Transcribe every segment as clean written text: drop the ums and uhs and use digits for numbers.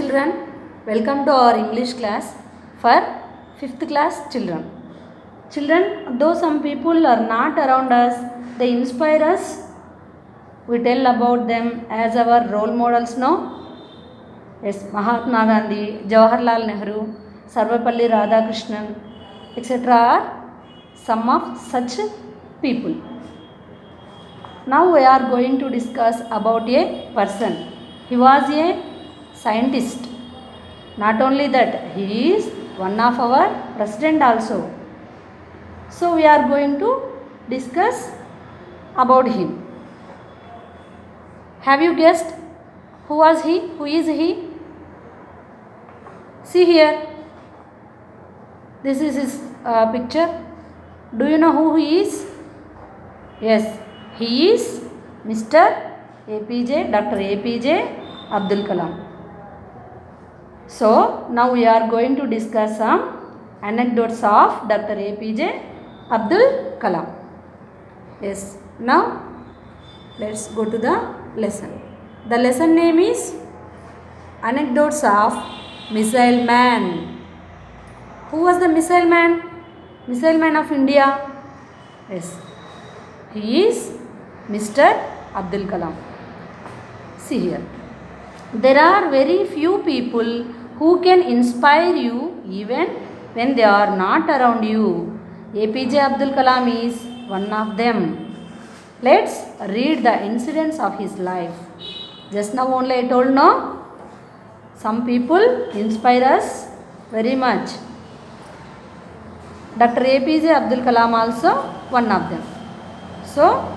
children, welcome to our English class for 5th class children. Children, though some people are not around us, they inspire us. We tell about them as our role models, no? Yes, Mahatma Gandhi, Jawaharlal Nehru, Sarvepalli Radhakrishnan, etc. are some of such people. Now we are going to discuss about a person. He was a scientist. Not only that, he is one of our president also. So we are going to discuss about him. Have you guessed who was he? Who is he? See here. This is his picture. Do you know who he is? Yes, he is Mr. APJ, Dr. APJ Abdul Kalam. So now we are going to discuss some anecdotes of Dr. APJ Abdul Kalam. Yes, now let's go to the lesson. The lesson name is Anecdotes of Missile Man. Who was the Missile Man? Missile Man of India? Yes, he is Mr. Abdul Kalam. See here. There are very few people who can inspire you even when they are not around you. APJ Abdul Kalam is one of them. Let's read the incidents of his life. Just now only I told, no? Some people inspire us very much. Dr. APJ Abdul Kalam also one of them. So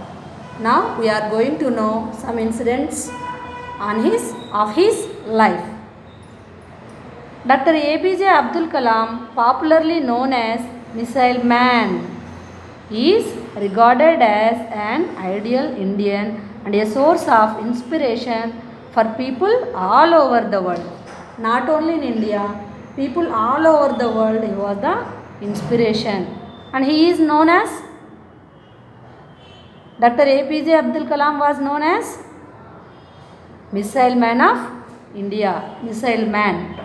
now we are going to know some incidents of his life. Dr. APJ Abdul Kalam, popularly known as Missile Man, is regarded as an ideal Indian and a source of inspiration for people all over the world. Not only in India, people all over the world, he was the inspiration. And he is known as, Dr. APJ Abdul Kalam was known as Missile Man of India, Missile Man.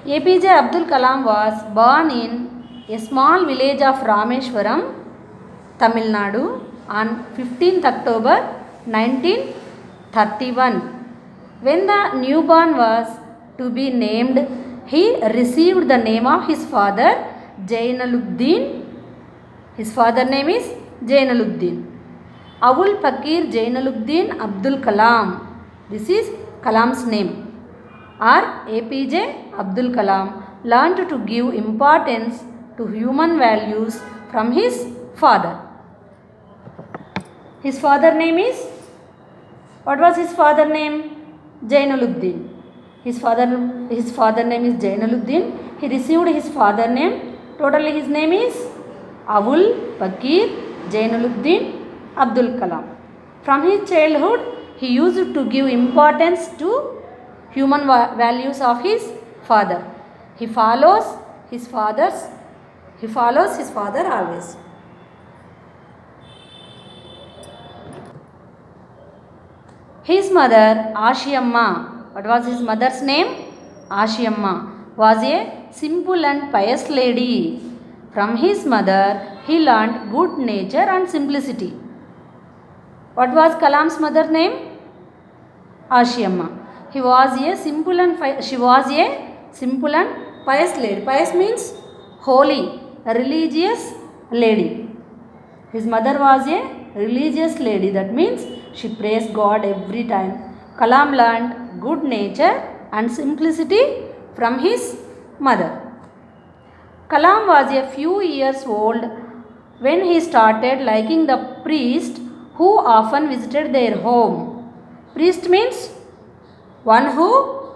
APJ Abdul Kalam was born in a small village of Rameshwaram, Tamil Nadu on 15th October 1931. When the newborn was to be named, he received the name of his father, Jainaluddin. His father name is Jainaluddin. Abul Pakir Jainaluddin Abdul Kalam. This is Kalam's name. Or APJ Abdul Kalam learned to give importance to human values from his father. His father name is, what was his father name? Jainaluddin. His father name is Jainaluddin. He received his father name. Totally his name is Abul Pakir Jainaluddin Abdul Kalam. From his childhood, he used to give importance to human values of his father. He follows his father always. His mother, Ashiamma, what was his mother's name? Ashiamma, was a simple and pious lady. From his mother, he learned good nature and simplicity. What was Kalam's mother name? Ashiamma. She was a simple and pious lady. Pious means holy, a religious lady. His mother was a religious lady. That means she praised God every time. Kalam learned good nature and simplicity from his mother. Kalam was a few years old when he started liking the priest who often visited their home. Priest means one who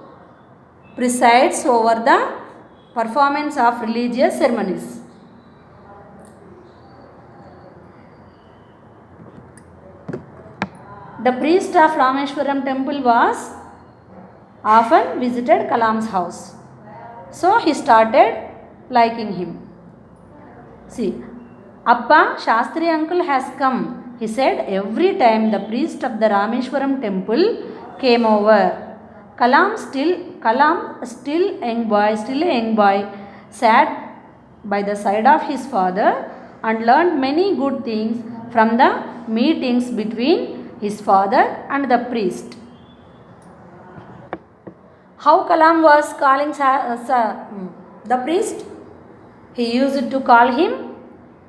presides over the performance of religious ceremonies. The priest of Rameshwaram temple was often visited Kalam's house. So he started liking him. See, Appa, Shastri uncle has come. He said every time the priest of the Rameshwaram temple came over, Kalam, still a young boy, sat by the side of his father and learned many good things from the meetings between his father and the priest. How Kalam was calling the priest? He used to call him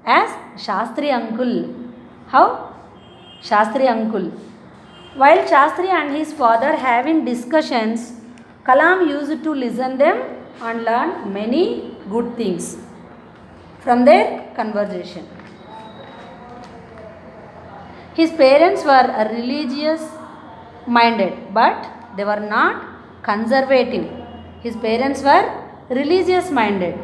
as Shastri uncle. How? Shastri uncle. While Shastri and his father having discussions, Kalam used to listen them and learn many good things from their conversation. His parents were religious minded, but they were not conservative. His parents were religious minded.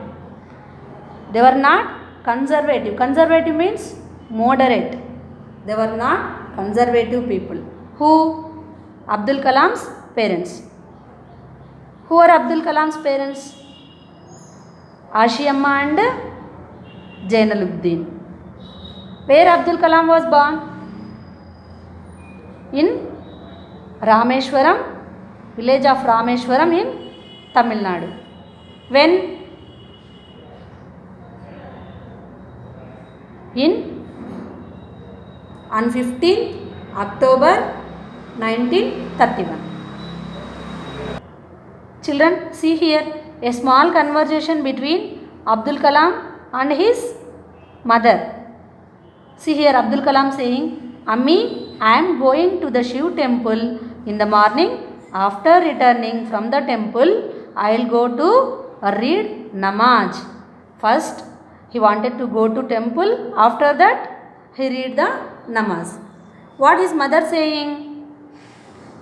They were not conservative. Conservative means moderate. They were not conservative people. Who? Abdul Kalam's parents. Who are Abdul Kalam's parents? Ashiyamma and Jainaluddin. Where Abdul Kalam was born? In Rameshwaram, village of Rameshwaram in Tamil Nadu. When? On 15 October 1931. Children, see here a small conversation between Abdul Kalam and his mother. See here Abdul Kalam saying, Ammi, I am going to the Shiv temple in the morning. After returning from the temple, I will go to read namaz. First, he wanted to go to temple. After that, he read the namaz. What is mother saying?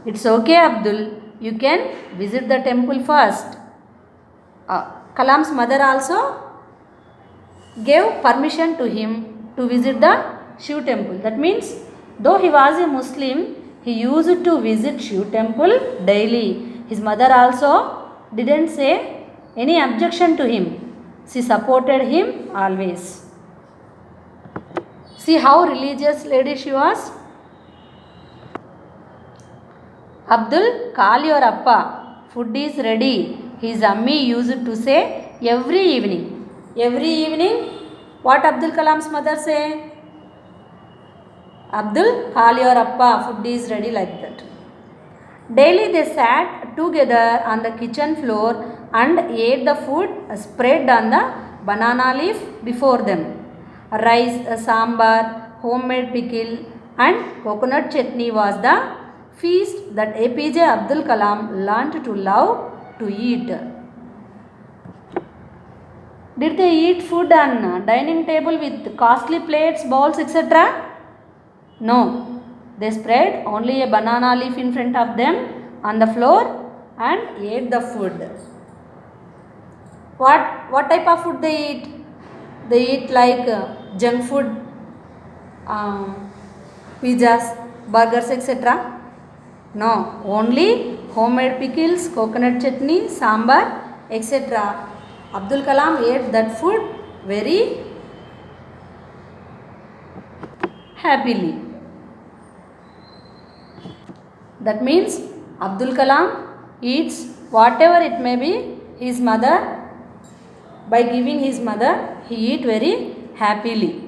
It's okay, Abdul. You can visit the temple first. Kalam's mother also gave permission to him to visit the Shiv temple. That means, though he was a Muslim, he used to visit Shiv temple daily. His mother also didn't say any objection to him. She supported him always. See how religious lady she was. Abdul, call your appa. Food is ready. His ammi used to say every evening. Every evening, what Abdul Kalam's mother say? Abdul, call your appa, food is ready, like that. Daily they sat together on the kitchen floor and ate the food spread on the banana leaf before them. Rice, sambar, homemade pickle and coconut chutney was the feast that APJ Abdul Kalam learnt to love to eat. Did they eat food on dining table with costly plates, bowls, etc.? No, they spread only a banana leaf in front of them on the floor and ate the food. What type of food they eat? They eat like junk food, pizzas, burgers, etc. No, only homemade pickles, coconut chutney, sambar, etc. Abdul Kalam ate that food very happily. That means Abdul Kalam eats whatever it may be his mother. By giving his mother, he eat very happily.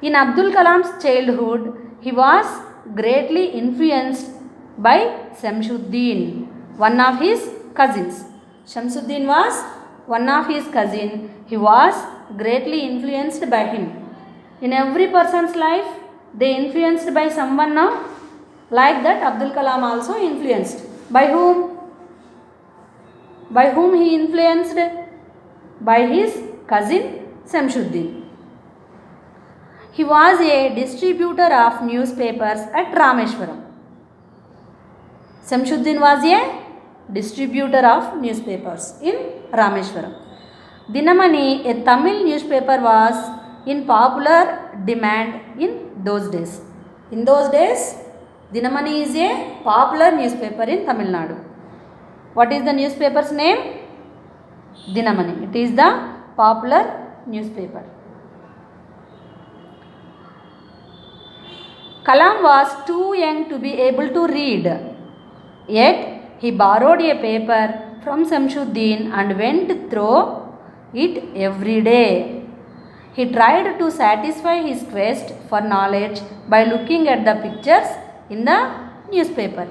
In Abdul Kalam's childhood, he was greatly influenced by Shamsuddin, one of his cousins. Shamsuddin was one of his cousins. He was greatly influenced by him. In every person's life, they influenced by someone now. Like that, Abdul Kalam also influenced. By whom? By whom he influenced? By his cousin Shamsuddin. He was a distributor of newspapers at Rameshwaram. Shamsuddin was a distributor of newspapers in Rameshwaram. Dinamani, a Tamil newspaper, was in popular demand in those days. In those days, Dinamani is a popular newspaper in Tamil Nadu. What is the newspaper's name? Dinamani. It is the popular newspaper. Kalam was too young to be able to read. Yet he borrowed a paper from Samshuddin and went through it every day. He tried to satisfy his quest for knowledge by looking at the pictures in the newspaper.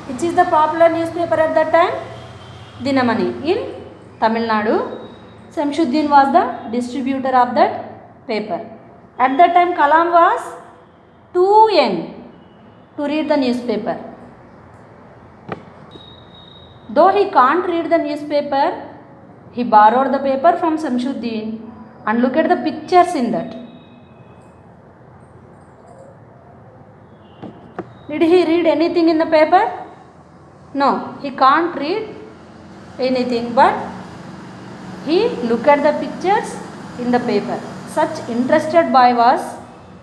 Which is the popular newspaper at that time? Dinamani in Tamil Nadu. Samshuddin was the distributor of that paper. At that time Kalam was too young to read the newspaper. Though he can't read the newspaper, he borrowed the paper from Samshuddin and look at the pictures in that. Did he read anything in the paper? No, he can't read anything, but he looked at the pictures in the paper. Such interested boy was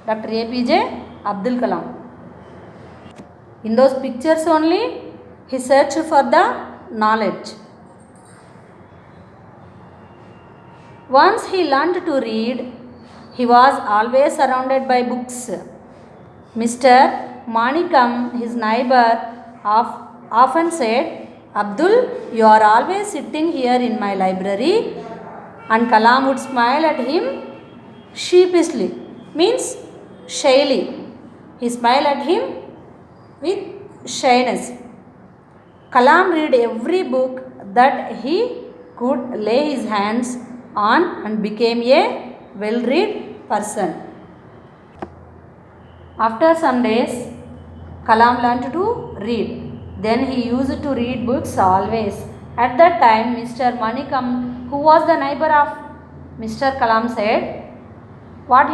Dr. APJ Abdul Kalam. In those pictures only he searched for the knowledge. Once he learned to read, he was always surrounded by books. Mr. Manikam, his neighbor, often said, "Abdul, you are always sitting here in my library." And Kalam would smile at him sheepishly, means shyly. He smiled at him with shyness. Kalam read every book that he could lay his hands on and became a well-read person. After some days, Kalam learned to read. Then he used to read books always. At that time, Mr. Manikam, who was the neighbor of Mr. Kalam, said, what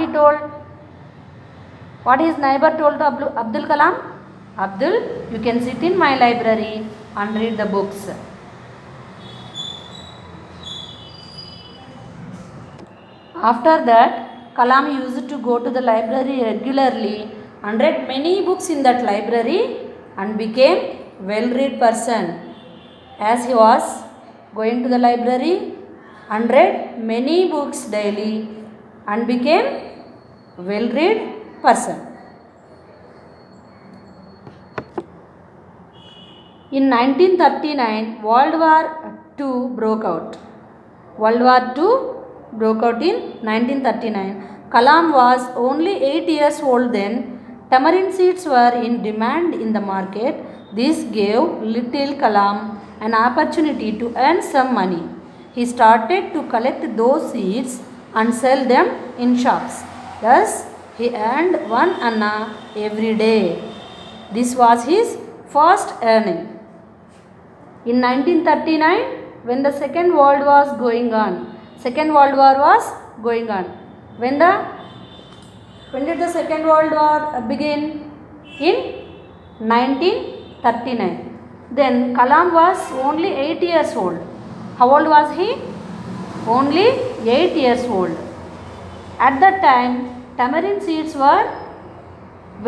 his neighbor told to Abdul Kalam? Abdul, you can sit in my library and read the books. After that, Kalam used to go to the library regularly and read many books in that library and became well-read person. As he was going to the library and read many books daily and became well-read person. In 1939, World War II broke out. World War II broke out in 1939. Kalam was only 8 years old then. Tamarind seeds were in demand in the market. This gave little Kalam an opportunity to earn some money. He started to collect those seeds and sell them in shops. Thus, he earned 1 anna every day. This was his first earning. In 1939, when the Second World War was going on, when did the Second World War begin? In 1939. Then Kalam was only 8 years old. How old was he? Only 8 years old. At that time, tamarind seeds were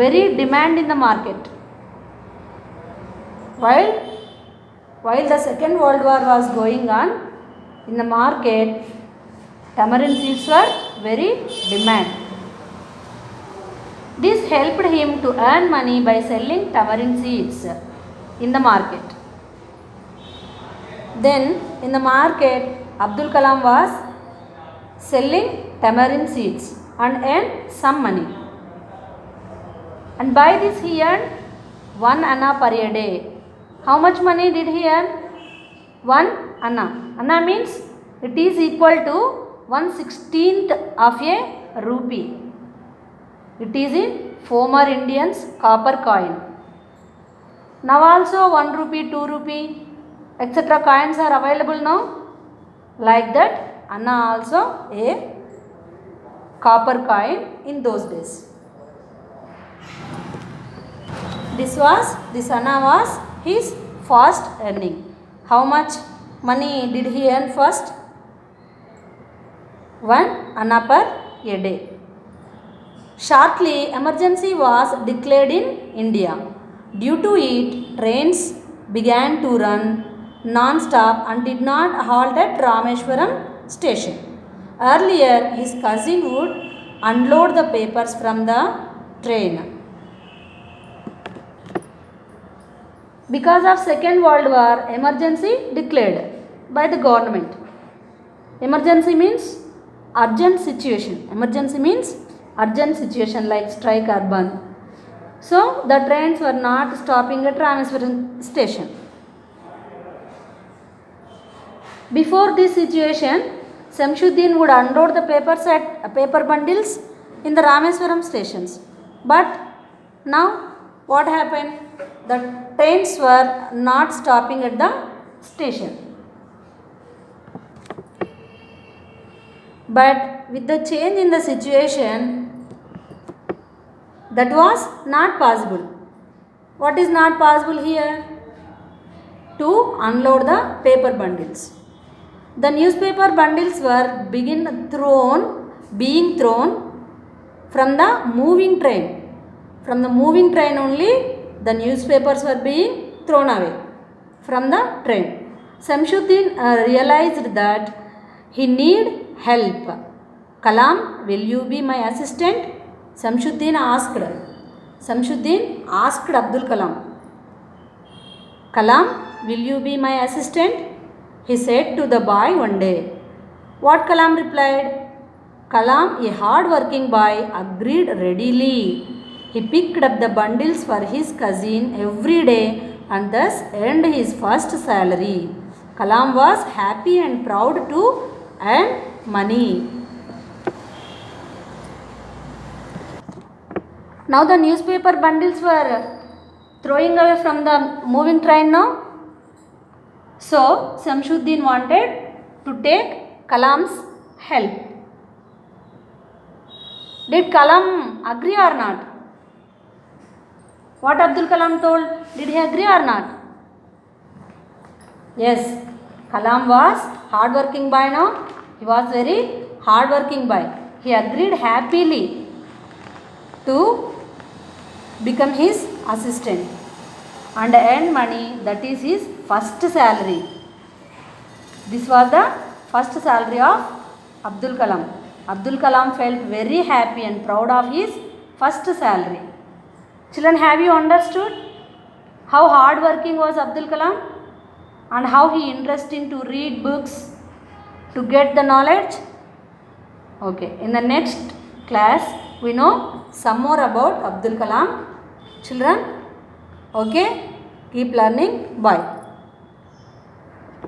very demand in the market. While the Second World War was going on, in the market, tamarind seeds were very demand. This helped him to earn money by selling tamarind seeds in the market. Then in the market, Abdul Kalam was selling tamarind seeds and earned some money. And by this he earned 1 anna per a day. How much money did he earn? 1 anna. Anna means it is equal to 1/16th of a rupee. It is in former Indians copper coin. Now also 1 rupee, 2 rupee, etc. coins are available now. Like that, anna also a copper coin in those days. This anna was his first earning. How much money did he earn first? 1 anna per a day. Shortly, emergency was declared in India. Due to it, trains began to run non-stop and did not halt at Rameshwaram station. Earlier, his cousin would unload the papers from the train. Because of Second World War, emergency declared by the government. Emergency means urgent situation. Emergency means urgent situation like strike or burn. So the trains were not stopping at Rameswaram station. Before this situation, Shamsuddin would unload the paper bundles in the Rameswaram stations. But now what happened? The trains were not stopping at the station. But with the change in the situation, that was not possible. What is not possible here? To unload the paper bundles. The newspaper bundles were being thrown from the moving train. From the moving train only the newspapers were being thrown away from the train. Shamsuddin realized that he need help. Kalam, will you be my assistant? Shamsuddin asked Abdul Kalam. Kalam, will you be my assistant? He said to the boy one day. What Kalam replied? Kalam, a hard-working boy, agreed readily. He picked up the bundles for his cousin every day and thus earned his first salary. Kalam was happy and proud to earn money. Now the newspaper bundles were throwing away from the moving train now. So Shamsuddin wanted to take Kalam's help. Did Kalam agree or not? What Abdul Kalam told? Did he agree or not? Yes, Kalam was hard-working boy now. He was very hard-working boy. He agreed happily to become his assistant and earn money, that is his first salary. This was the first salary of Abdul Kalam. Abdul Kalam felt very happy and proud of his first salary. Children, have you understood how hard-working was Abdul Kalam and how he interested to read books to get the knowledge? Okay, in the next class we know some more about Abdul Kalam. Children, okay, keep learning. Bye.